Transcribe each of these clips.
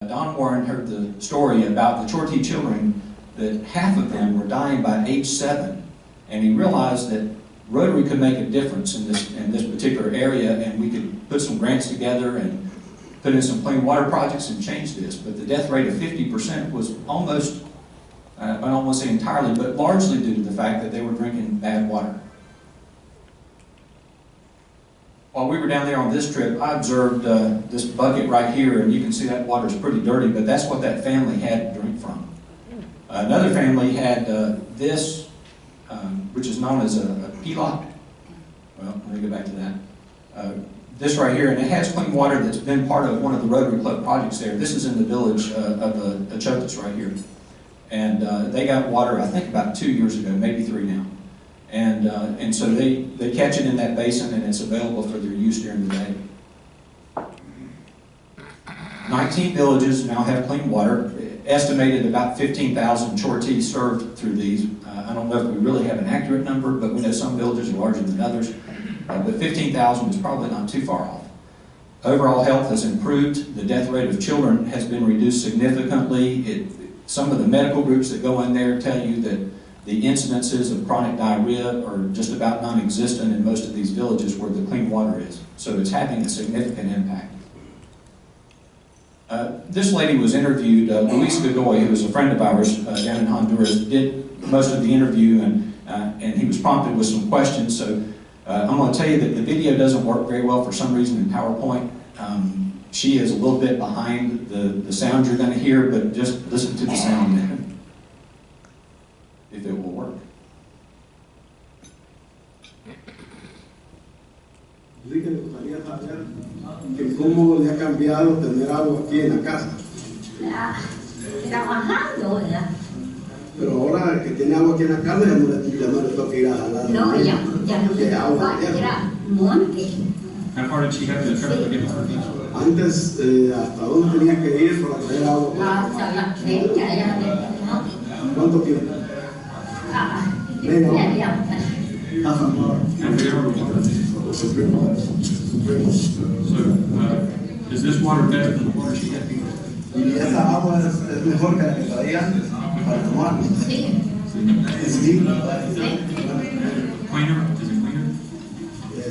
Don Warren heard the story about the Chortee children, that half of them were dying by age 7, and he realized that Rotary could make a difference in this particular area, and we could put some grants together and put in some clean water projects and change this. But the death rate of 50% was almost, I don't want to say entirely, but largely due to the fact that they were drinking bad water. While we were down there on this trip, I observed this bucket right here, and you can see that water is pretty dirty, but that's what that family had to drink from. Another family had this, which is known as a pilot. Well, let me go back to that. This right here, and it has clean water that's been part of one of the Rotary Club projects there. This is in the village of Achotes right here. And they got water, I think, about 2 years ago, maybe 3 now. And so they catch it in that basin, and it's available for their use during the day. 19 villages now have clean water. Estimated about 15,000 Chortee served through these. I don't know if we really have an accurate number, but we know some villages are larger than others. But 15,000 is probably not too far off. Overall health has improved. The death rate of children has been reduced significantly. Some of the medical groups that go in there tell you that the incidences of chronic diarrhea are just about non-existent in most of these villages where the clean water is. So it's having a significant impact. This lady was interviewed, Luis Godoy, who was a friend of ours down in Honduras, did most of the interview, and he was prompted with some questions. So I'm going to tell you that the video doesn't work very well for some reason in PowerPoint. She is a little bit behind the sound you're going to hear, but just listen to the sound if it will work. Sí, que le gustaría saber que cómo le ha cambiado tener agua aquí en la casa. Trabajando, ¿verdad? Pero ahora que tiene agua aquí en la casa ya no le toca ir a jalar. No, ya no le toca ir a monte. How far did she have to travel to get to her beach? Antes, ¿hasta dónde tenía que ir para traer agua? Hasta la fecha ya de monte. ¿Cuánto tiempo? Media. Half an hour. So, is this water better than the water she had before? Y esa agua es mejor que la que traía antes para tomar. Sí. Es limpia. Cleaner? Is it cleaner?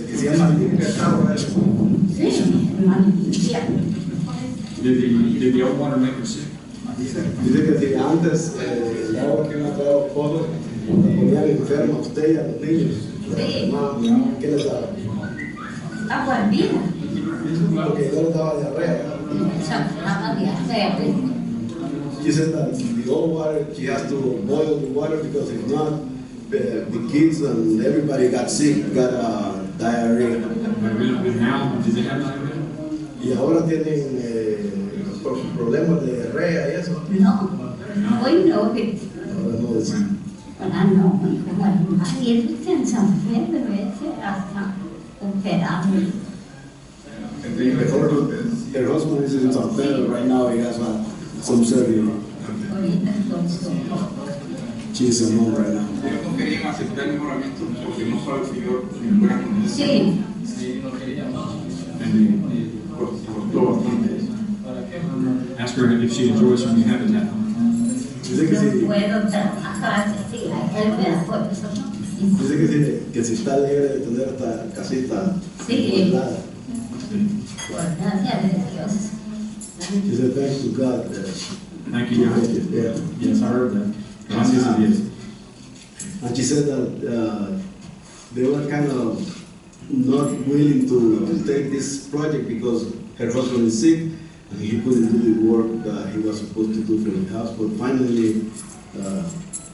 Que sea más limpia esta agua. Sí, más limpia. Did the old water make her sick? Dice que si antes el agua que me ha traído los pozos le ponían enfermo a usted y a los niños. Sí. ¿Qué les daba? Agua hervida. Porque yo les daba diarrea. Agua diarrea. She said that the old water, she has to boil the water because if not, the kids and everybody got sick, got diarrhea. And now, do they have diarrhea? Y ahora tienen problemas de diarrea y eso. No, hoy no. Ahora no decimos. Ahora no, como ayer en San Pedro, hasta operado. Her husband is in San Pedro right now. He has some surgery. Ahorita entonces. She's a mom right now. No querían aceptar el mejoramiento porque no sabe el señor en buena condición. Sí. No querían. Costó bastante. Ask her if she enjoys her new habitat. Dice que sí. Puedo trabajar, sí, él me da por eso. Dice que sí, que si está alegre de tener esta casita. Sí. Guardada. Por gracia de Dios. She said thanks to God. Thank you, guys. Yeah. Yes, I heard that. Gracias a Dios. And she said that they were kind of not willing to take this project because her husband is sick and he couldn't do the work that he was supposed to do for the house. But finally,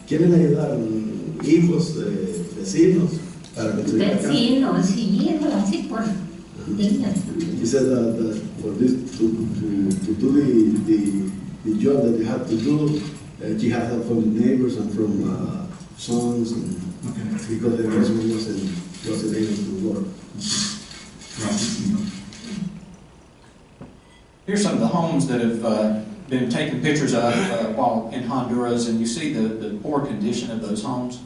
quieren ayudar hijos, vecinos, para construir la casa. Vecinos, y así por niños. He said that for this to do the job that they had to do, she had help from the neighbors and from sons, and because the husband wasn't able to work. Here's some of the homes that have been taken pictures of while in Honduras, and you see the poor condition of those homes.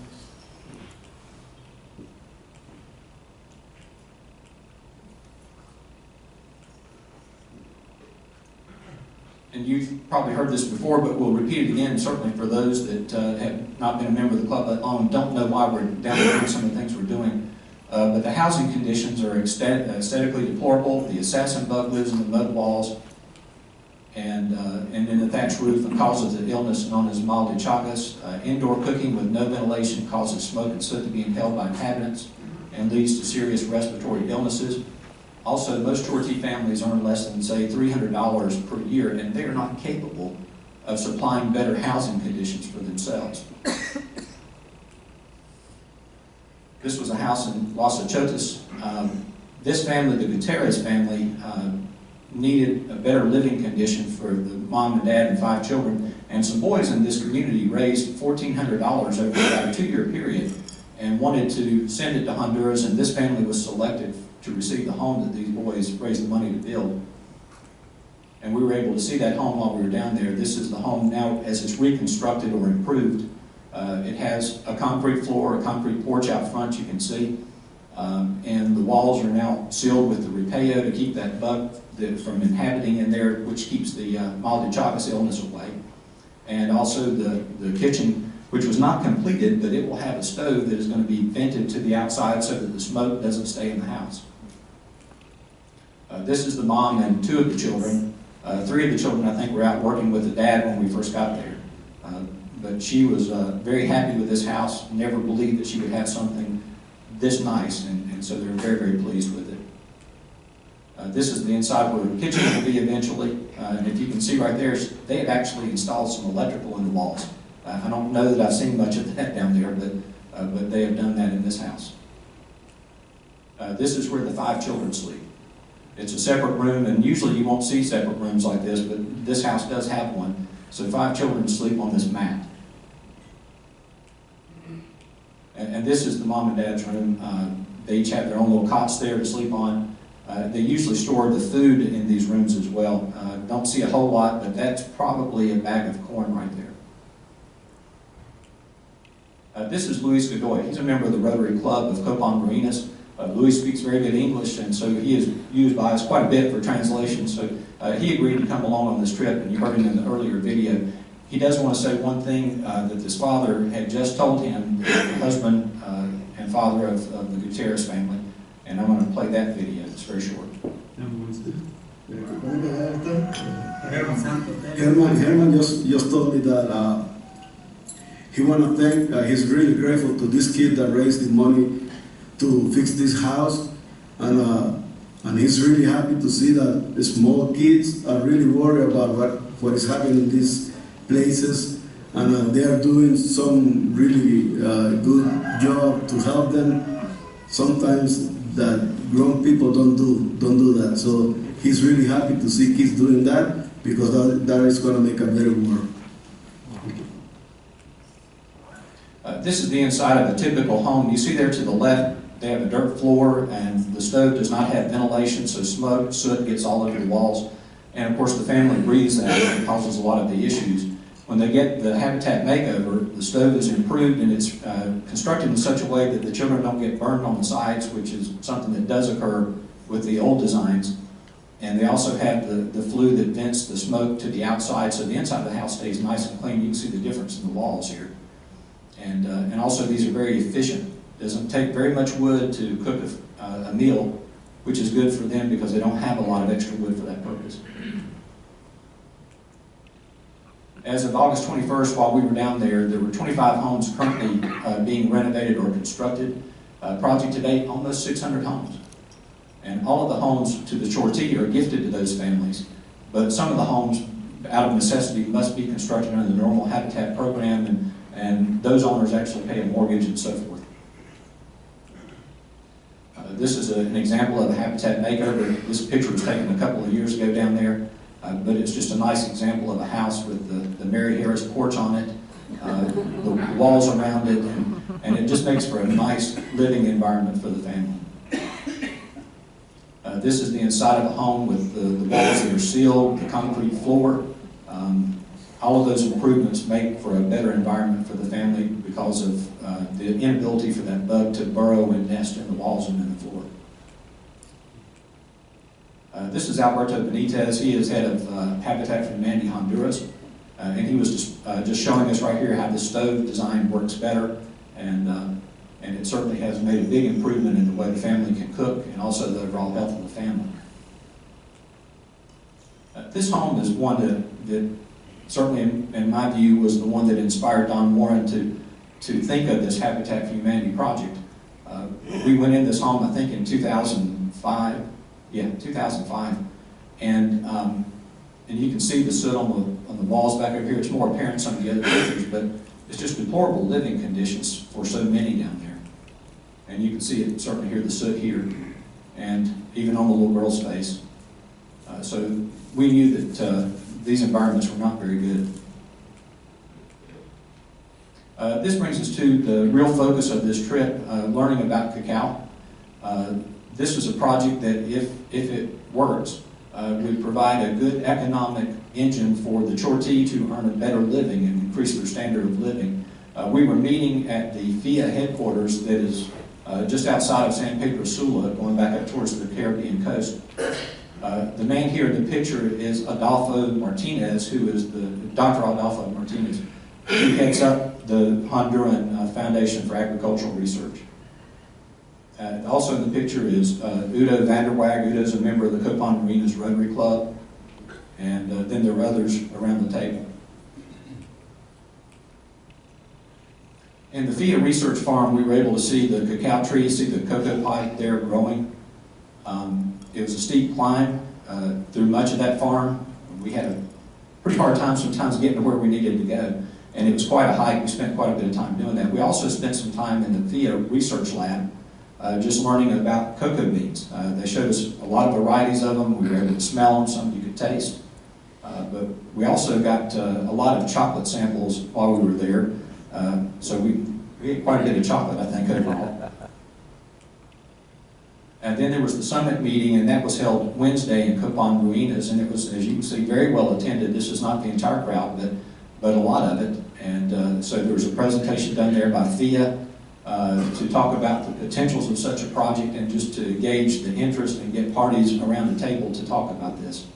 and you've probably heard this before, but we'll repeat it again, certainly for those that have not been a member of the club that long and don't know why we're down there doing some of the things we're doing. But the housing conditions are aesthetically deplorable. The assassin bug lives in the mud walls and in the thatched roof and causes the illness known as mal de Chagas. Indoor cooking with no ventilation causes smoke and soot to be inhaled by inhabitants and leads to serious respiratory illnesses. Also, most Tortee families earn less than, say, $300 per year, and they are not capable of supplying better housing conditions for themselves. This was a house in Los Achotes. This family, the Gutierrez family, needed a better living condition for the mom and dad and 5 children, and some boys in this community raised $1,400 over about a 2-year period and wanted to send it to Honduras, and this family was selected to receive the home that these boys raised the money to build. And we were able to see that home while we were down there. This is the home now as it's reconstructed or improved. It has a concrete floor, a concrete porch out front, you can see. And the walls are now sealed with the repello to keep that bug from inhabiting in there, which keeps the mal de Chagas illness away. And also the kitchen, which was not completed, but it will have a stove that is going to be vented to the outside so that the smoke doesn't stay in the house. This is the mom and 2 of the children. 3 of the children, I think, were out working with the dad when we first got there. But she was very happy with this house, never believed that she would have something this nice, and so they're very, very pleased with it. This is the inside where the kitchen will be eventually. And if you can see right there, they have actually installed some electrical in the walls. I don't know that I've seen much of that down there, but they have done that in this house. This is where the 5 children sleep. It's a separate room, and usually you won't see separate rooms like this, but this house does have one. So 5 children sleep on this mat. And this is the mom and dad's room. They each have their own little cots there to sleep on. They usually store the food in these rooms as well. Don't see a whole lot, but that's probably a bag of corn right there. This is Luis Godoy. He's a member of the Rotary Club of Copan Marinas. Luis speaks very good English, and so he is used by us quite a bit for translation. So he agreed to come along on this trip, and you heard him in the earlier video. He does want to say one thing that his father had just told him, the husband and father of the Gutierrez family, and I'm going to play that video. It's very short. Herman just told me that he want to thank, he's really grateful to this kid that raised the money to fix this house, and he's really happy to see that the small kids are really worried about what is happening in these places, and they are doing some really good job to help them. Sometimes that grown people don't do that, so he's really happy to see kids doing that, because that is going to make a better world. This is the inside of a typical home. You see there to the left, they have a dirt floor, and the stove does not have ventilation, so smoke, soot gets all over the walls. And of course the family breathes that, and it causes a lot of the issues. When they get the habitat makeover, the stove is improved, and it's constructed in such a way that the children don't get burned on the sides, which is something that does occur with the old designs. And they also have the flue that vents the smoke to the outside, so the inside of the house stays nice and clean. You can see the difference in the walls here. And also these are very efficient. It doesn't take very much wood to cook a meal, which is good for them because they don't have a lot of extra wood for that purpose. As of August 21st, while we were down there, there were 25 homes currently being renovated or constructed. Project to date, almost 600 homes. And all of the homes to the Tortee are gifted to those families. But some of the homes, out of necessity, must be constructed under the normal habitat program, and those owners actually pay a mortgage and so forth. This is an example of a habitat makeover. This picture was taken a couple of years ago down there, but it's just a nice example of a house with the Mary Harris porch on it, the walls around it, and it just makes for a nice living environment for the family. This is the inside of a home with the walls that are sealed, the concrete floor. All of those improvements make for a better environment for the family because of the inability for that bug to burrow and nest in the walls and in the floor. This is Alberto Benitez. He is head of Habitat for Humanity Honduras. And he was just showing us right here how the stove design works better, and it certainly has made a big improvement in the way the family can cook and also the overall health of the family. This home is one that certainly, in my view, was the one that inspired Don Warren to think of this Habitat for Humanity project. We went in this home, I think, in 2005. Yeah, 2005, and you can see the soot on the walls back up here. It's more apparent in some of the other pictures, but it's just deplorable living conditions for so many down there. And you can see it certainly here, the soot here, and even on the little girl's face. So we knew that these environments were not very good. This brings us to the real focus of this trip, learning about cacao. This was a project that, if it works, would provide a good economic engine for the Chortee to earn a better living and increase their standard of living. We were meeting at the FIA headquarters that is just outside of San Pedro Sula, going back up towards the Caribbean coast. The man here in the picture is Adolfo Martinez, who is Dr. Adolfo Martinez, who heads up the Honduran Foundation for Agricultural Research. Also in the picture is Udo Vanderwag. Udo's a member of the Copon Marinas Rotary Club, and then there are others around the table. In the FIA Research Farm, we were able to see the cacao trees, see the cocoa pipe there growing. It was a steep climb through much of that farm. We had a pretty hard time sometimes getting to where we needed to go, and it was quite a hike. We spent quite a bit of time doing that. We also spent some time in the FIA Research Lab just learning about cocoa beans. They showed us a lot of varieties of them. We were able to smell them, some you could taste. But we also got a lot of chocolate samples while we were there. So we ate quite a bit of chocolate, I think, overall. And then there was the summit meeting, and that was held Wednesday in Copon Ruinas, and it was, as you can see, very well attended. This is not the entire crowd, but a lot of it. And so there was a presentation done there by FIA to talk about the potentials of such a project and just to gauge the interest and get parties around the table to talk about this.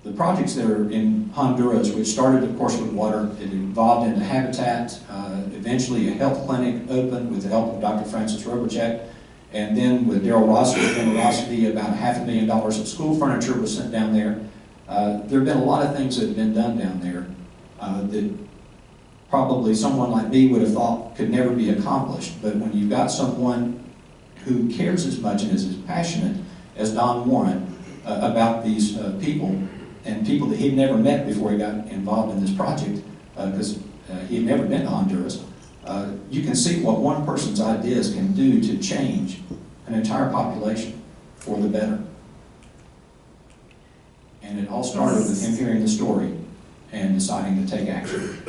The projects that are in Honduras, which started, of course, with water, it evolved into habitat. Eventually, a health clinic opened with the help of Dr. Francis Roberchek, and then with Daryl Ross's generosity, about $500,000 of school furniture was sent down there. There have been a lot of things that have been done down there that probably someone like me would have thought could never be accomplished. But when you've got someone who cares as much and is as passionate as Don Warren about these people, and people that he'd never met before he got involved in this project, because he had never been to Honduras, you can see what one person's ideas can do to change an entire population for the better. And it all started with him hearing the story and deciding to take action.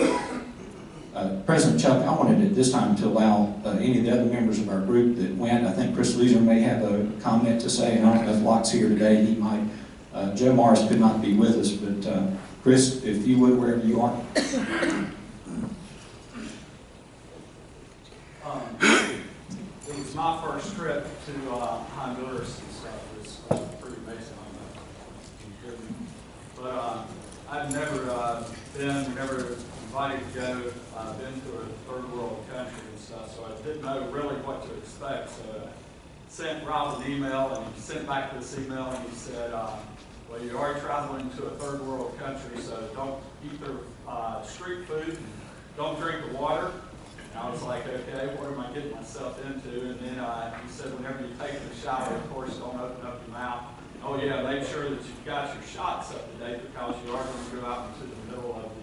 President Chuck, I wanted at this time to allow any of the other members of our group that went. I think Chris Leeser may have a comment to say, and I don't know if Locke's here today. He might. Joe Morris could not be with us, but Chris, if you would, wherever you are. It was my first trip to Honduras and stuff. It was pretty amazing. But I've never been, never invited to go. I've been to a third world country and stuff, so I didn't know really what to expect. So I sent Rob an email, and he sent back this email, and he said, well, you are traveling to a third world country, so don't eat their street food, and don't drink the water. And I was like, okay, what am I getting myself into? And then he said, whenever you take a shower, of course, don't open up your mouth. Oh yeah, make sure that you've got your shots up to date, because you are going to go out into the middle of the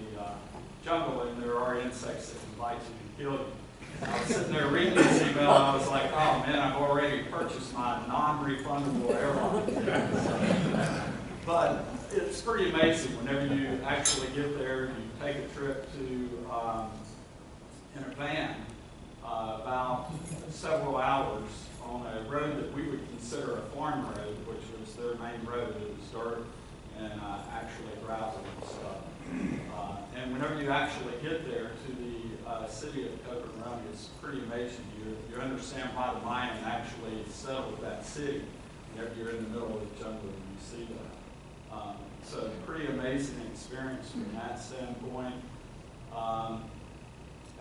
jungle, and there are insects that can bite you and kill you. I was sitting there reading this email, and I was like, oh man, I've already purchased my non-refundable airline. But it's pretty amazing whenever you actually get there. You take a trip to in a van about several hours on a road that we would consider a farm road, which was their main road. It was dirt, and actually browsing and stuff. And whenever you actually get there to the city of Coconut, it's pretty amazing. You understand why the Mayan actually settled that city. Whenever you're in the middle of the jungle and you see that. So pretty amazing experience from that standpoint. I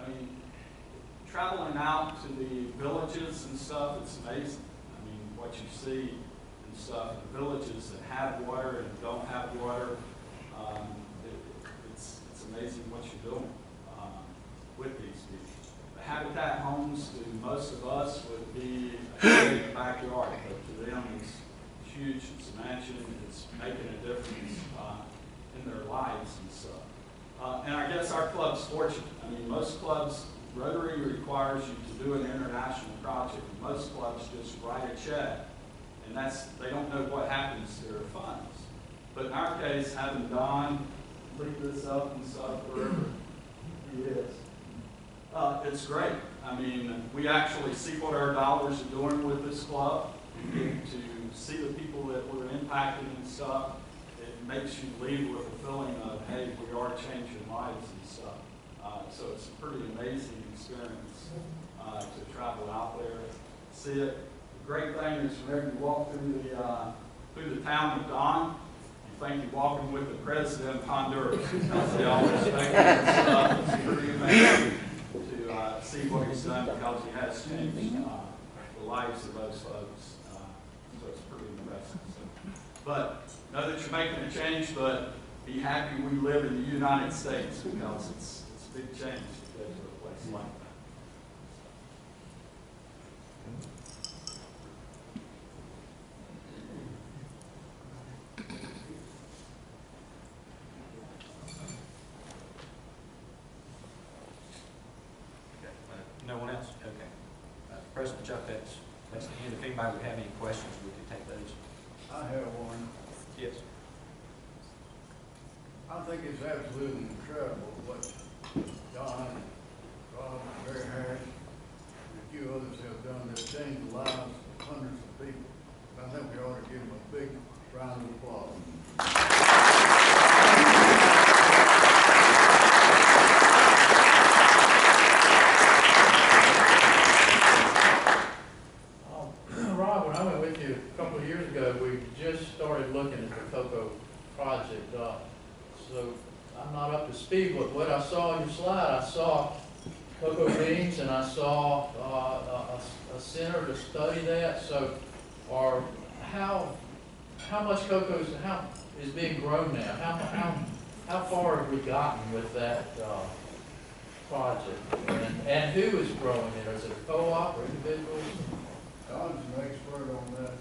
mean, traveling out to the villages and stuff, it's amazing. I mean, what you see and stuff, the villages that have water and don't have water, it's amazing what you're doing with these people. The habitat homes to most of us would be a great backyard, but to them it's huge, it's a mansion, it's making a difference in their lives and stuff. And I guess our club's fortunate. I mean, most clubs, Rotary requires you to do an international project. Most clubs just write a check, and they don't know what happens to their funds. But in our case, having Don lead this up and stuff wherever he is, it's great. I mean, we actually see what our dollars are doing with this club. We get to see the people that we're impacting and stuff. It makes you leave with a feeling of, hey, we are changing lives and stuff. So it's a pretty amazing experience to travel out there, see it. The great thing is whenever you walk through the town of Don, you think you're walking with the president of Honduras because they always think and stuff. It's pretty amazing to see what he's done because he has changed the lives of those folks. So it's pretty impressive. But know that you're making a change, but be happy we live in the United States because it's a big change to go to a place like that. No one else? Okay. President Chuck, that's the end. If anybody would have any questions, we could take those. I have one. Yes. I think it's absolutely incredible what Don, Rob, Barry Harris, and a few others have done that changed the lives of hundreds of people. I think we ought to give them a big round of applause. Rob, when I went with you a couple of years ago, we just started looking at the cocoa project. So I'm not up to speed with what I saw on your slide. I saw cocoa beans and I saw a center to study that. So how much cocoa is being grown now? How far have we gotten with that project? And who is growing it? Is it a co-op or individuals? Don's an expert on that.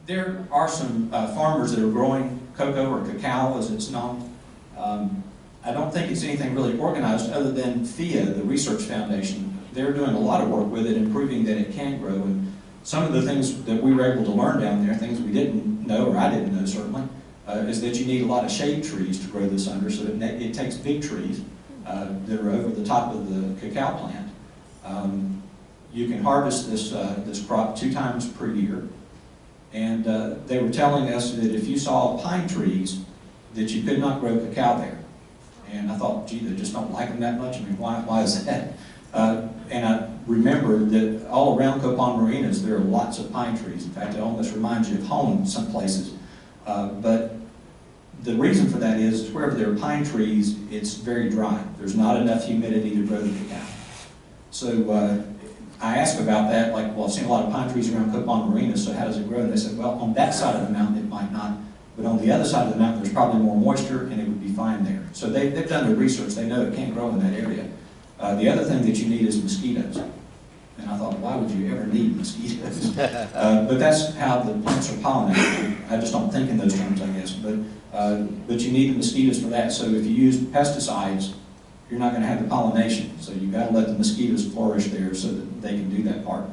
There are some farmers that are growing cocoa or cacao, as it's known. I don't think it's anything really organized other than FIA, the Research Foundation. They're doing a lot of work with it and proving that it can grow. And some of the things that we were able to learn down there, things we didn't know, or I didn't know certainly, is that you need a lot of shade trees to grow this under. So it takes big trees that are over the top of the cacao plant. You can harvest this crop 2 times per year. And they were telling us that if you saw pine trees, that you could not grow cacao there. And I thought, gee, they just don't like them that much. I mean, why is that? And I remembered that all around Copon Marinas, there are lots of pine trees. In fact, it almost reminds you of home in some places. But the reason for that is wherever there are pine trees, it's very dry. There's not enough humidity to grow the cacao. So I asked about that, like, well, I've seen a lot of pine trees around Copon Marina, so how does it grow? And they said, well, on that side of the mountain it might not, but on the other side of the mountain there's probably more moisture and it would be fine there. So they've done their research, they know it can't grow in that area. The other thing that you need is mosquitoes. And I thought, why would you ever need mosquitoes? But that's how the plants are pollinated. I just don't think in those terms, I guess. But you need the mosquitoes for that. So if you use pesticides, you're not going to have the pollination. So you've got to let the mosquitoes flourish there so that they can do that part.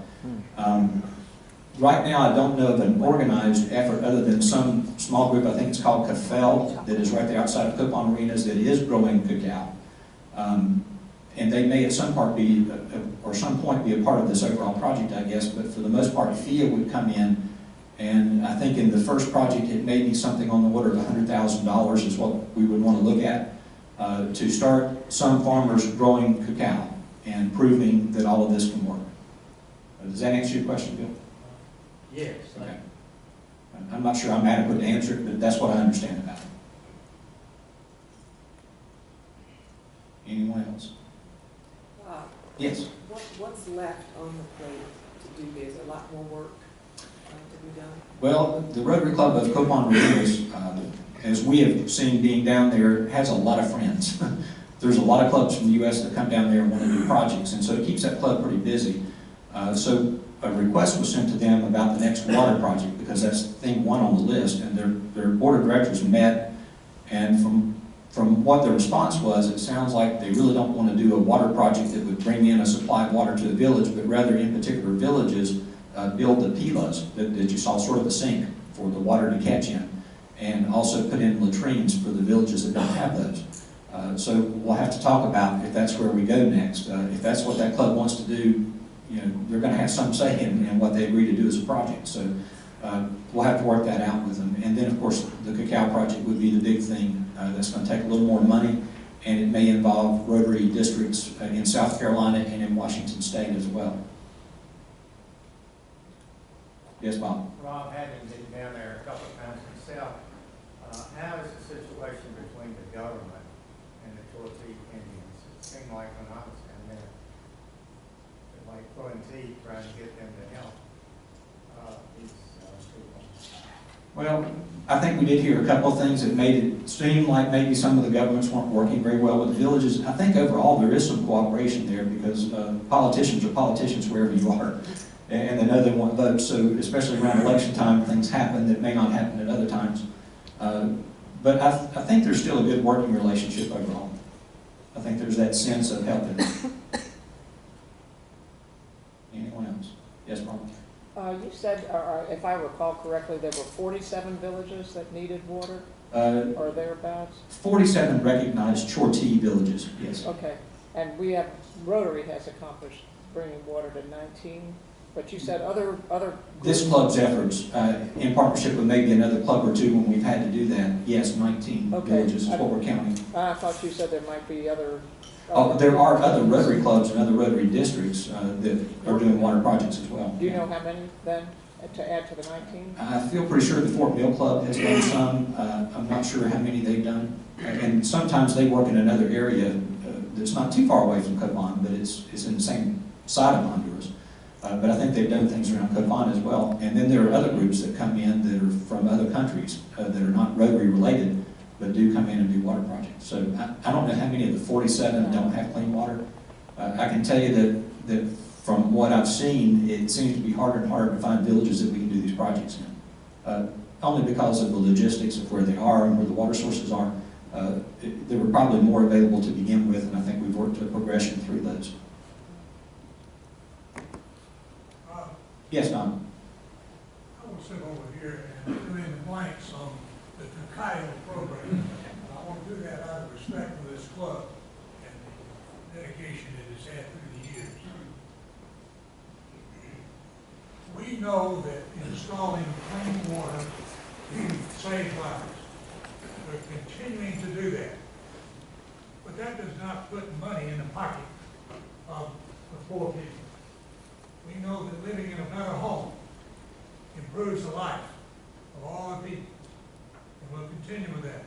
Right now, I don't know of an organized effort other than some small group, I think it's called CAFEL, that is right there outside of Copon Marinas, that is growing cacao. And they may at some part be, or some point be a part of this overall project, I guess, but for the most part, FIA would come in And I think in the first project, it may be something on the order of $100,000 is what we would want to look at to start some farmers growing cacao and proving that all of this can work. Does that answer your question, Bill? Yes. Okay. I'm not sure I'm adequate to answer it, but that's what I understand about it. Anyone else? Yes. What's left on the plate to do this? A lot more work to be done? Well, the Rotary Club of Honduras, as we have seen being down there, has a lot of friends. There's a lot of clubs from the U.S. that come down there and want to do projects, and so it keeps that club pretty busy. So a request was sent to them about the next water project, because that's thing one on the list, and their board of directors met, and from what the response was, it sounds like they really don't want to do a water project that would bring in a supply of water to the village, but rather in particular villages build the pilas that you saw, sort of a sink for the water to catch in, and also put in latrines for the villages that don't have those. So we'll have to talk about if that's where we go next. If that's what that club wants to do, you know, they're going to have some say in what they agree to do as a project. So we'll have to work that out with them. And then, of course, the cacao project would be the big thing. That's going to take a little more money, and it may involve Rotary districts in South Carolina and in Washington State as well. Yes, Bob? Rob, having been down there a couple of times myself, how is the situation between the government and the Tortee Indians? It seemed like when I was down there, it was like pulling teeth trying to get them to help these people. Well, I think we did hear a couple of things that made it seem like maybe some of the governments weren't working very well with the villages. I think overall there is some cooperation there, because politicians are politicians wherever you are, and they know they want votes. So especially around election time, things happen that may not happen at other times. But I think there's still a good working relationship overall. I think there's that sense of helping. Anyone else? Yes, Bob? You said, if I recall correctly, there were 47 villages that needed water, or thereabouts? 47 recognized Chortee villages, yes. Okay, and Rotary has accomplished bringing water to 19, but you said other groups? This club's efforts, in partnership with maybe another club or two when we've had to do that, yes, 19 villages is what we're counting. I thought you said there might be other... There are other Rotary clubs and other Rotary districts that are doing water projects as well. Do you know how many then, to add to the 19? I feel pretty sure the Fort Mill Club has done some. I'm not sure how many they've done. And sometimes they work in another area that's not too far away from Copan, but it's in the same side of Honduras. But I think they've done things around Copan as well. And then there are other groups that come in that are from other countries that are not Rotary related, but do come in and do water projects. So I don't know how many of the 47 don't have clean water. I can tell you that from what I've seen, it seems to be harder and harder to find villages that we can do these projects in. Only because of the logistics of where they are and where the water sources are. There were probably more available to begin with, and I think we've worked a progression through those. Yes, Don? I will sit over here and fill in the blanks on the cacao program. I want to do that out of respect for this club and the dedication it has had through the years. We know that installing clean water saves lives. We're continuing to do that. But that does not put money in the pocket of the poor people. We know that living in a better home improves the life of all the people. And we'll continue with that.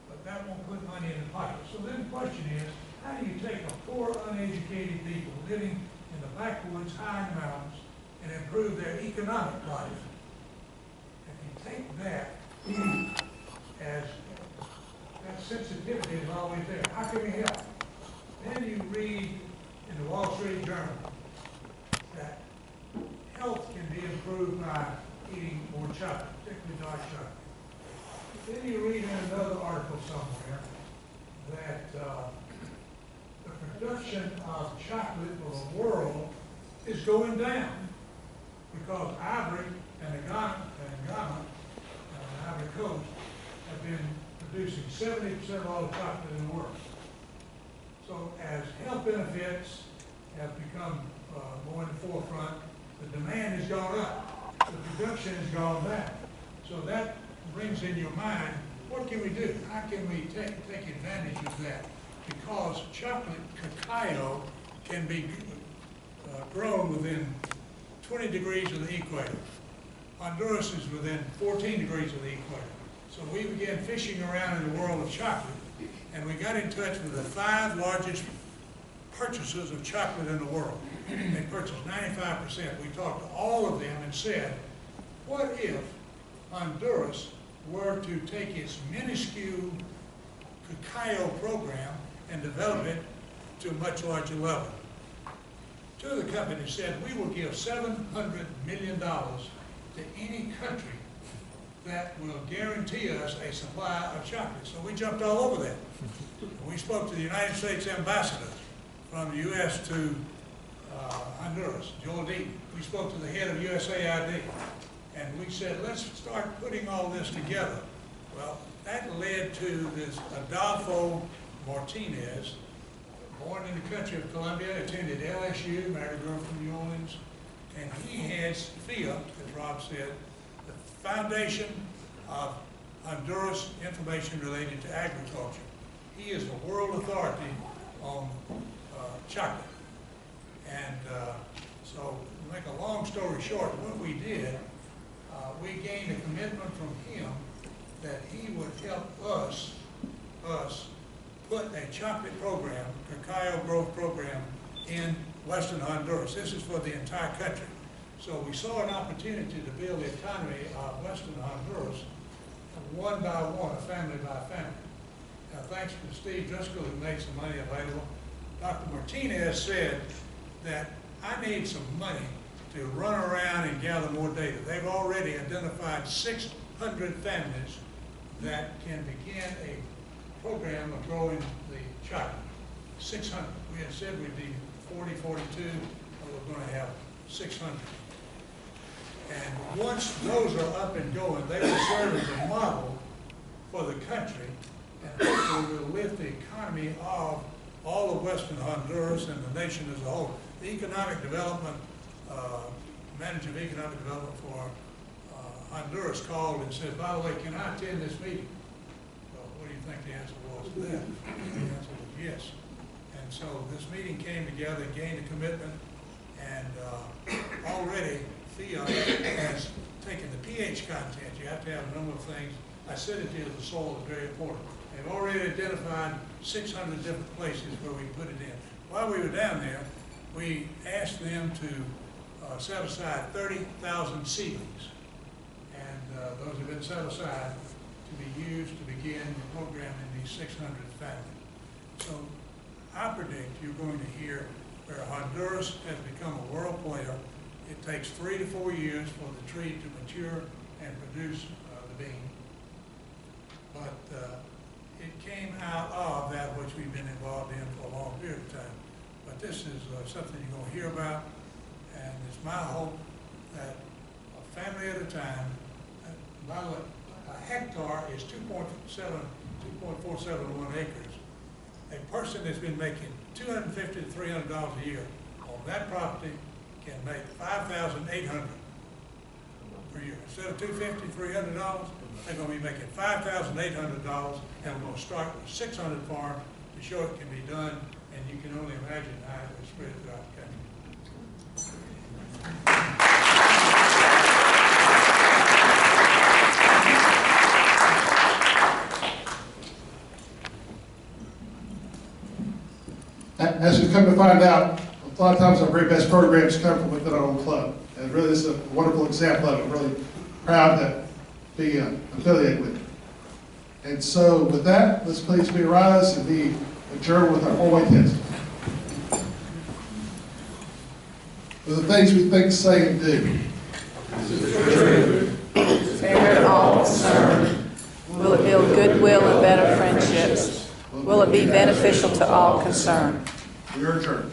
But that won't put money in the pocket. So then the question is, how do you take a poor, uneducated people living in the backwoods, high in the mountains, and improve their economic life? If you take that as that sensitivity is always there, how can we help? Then you read in the Wall Street Journal that health can be improved by eating more chocolate, particularly dark chocolate. Then you read in another article somewhere that the production of chocolate for the world is going down because Ivory and Ghana and Ivory Coast have been producing 70% of all the chocolate in the world. So as health benefits have become more in the forefront, the demand has gone up. the production has gone down. So that brings in your mind, what can we do? How can we take advantage of that? Because chocolate, cacao, can be grown within 20 degrees of the equator. Honduras is within 14 degrees of the equator. So we began fishing around in the world of chocolate, and we got in touch with the 5 largest purchasers of chocolate in the world. They purchased 95%. We talked to all of them and said, what if Honduras were to take its minuscule cacao program and develop it to a much larger level? 2 of the companies said, we will give $700 million to any country that will guarantee us a supply of chocolate. So we jumped all over that. We spoke to the United States ambassador from the U.S. to Honduras, Joel Deaton. We spoke to the head of USAID, and we said, let's start putting all this together. Well, that led to this Adolfo Martinez, born in the country of Colombia, attended LSU, married a girl from New Orleans, and he has FIA, as Rob said, the Foundation of Honduras Information Related to Agriculture. He is a world authority on chocolate. And so, to make a long story short, what we did, we gained a commitment from him that he would help us put a chocolate program, cacao growth program, in Western Honduras. This is for the entire country. So we saw an opportunity to build the economy of Western Honduras one by one, family by family. Now, thanks to Steve Driscoll, who made some money available, Dr. Martinez said that I need some money to run around and gather more data. They've already identified 600 families that can begin a program of growing the chocolate. 600. We had said we'd be 40, 42, but we're going to have 600. And once those are up and going, they will serve as a model for the country, and hopefully will lift the economy of all of Western Honduras and the nation as a whole. The economic development, manager of economic development for Honduras called and said, by the way, can I attend this meeting? Well, what do you think the answer was to that? The answer was yes. And so this meeting came together, gained a commitment, and already FIA has taken the pH content. You have to have a number of things. Acidity of the soil is very important. They've already identified 600 different places where we put it in. While we were down there, we asked them to set aside 30,000 seedlings. And those have been set aside to be used to begin the program in these 600 families. So I predict you're going to hear where Honduras has become a world player. It takes 3 to 4 years for the tree to mature and produce the bean. But it came out of that which we've been involved in for a long period of time. But this is something you're going to hear about, and it's my hope that a family at a time, by the way, a hectare is 2.471 acres. A person that's been making $250 to $300 a year on that property can make $5,800 per year. Instead of $250, $300, they're going to be making $5,800, and we're going to start with 600 farms to show it can be done, and you can only imagine how it will spread throughout the country. As we've come to find out, a lot of times our very best programs come from within our own club. And really, this is a wonderful example of it. I'm really proud to be affiliated with it. And so with that, let's please be rise and be adjourned with our four-way test. For the things we think, say, and do. Fair to all concerned. Will it build goodwill and better friendships? Will it be beneficial to all concerned? We are adjourned.